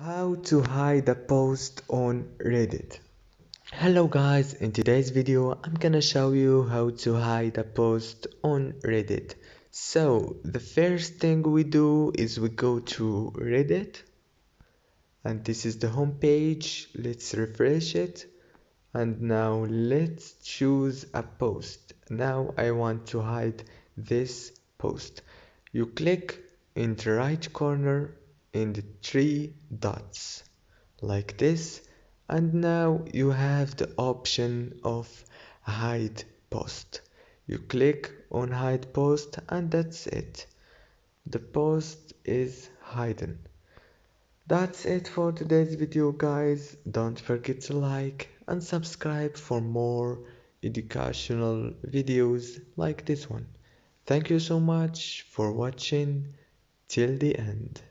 How to hide a post on Reddit. Hello guys, in today's video I'm gonna show you how to hide a post on Reddit. So the first thing we do is we go to Reddit and this is the home page. Let's refresh it and now let's choose a post. Now I want to hide this post. You click in the right corner in the three dots like this, and now you have the option of hide post. You click on hide post and that's it. The post is hidden. That's it for today's video guys. Don't forget to like and subscribe for more educational videos like this one. Thank you so much for watching till the end.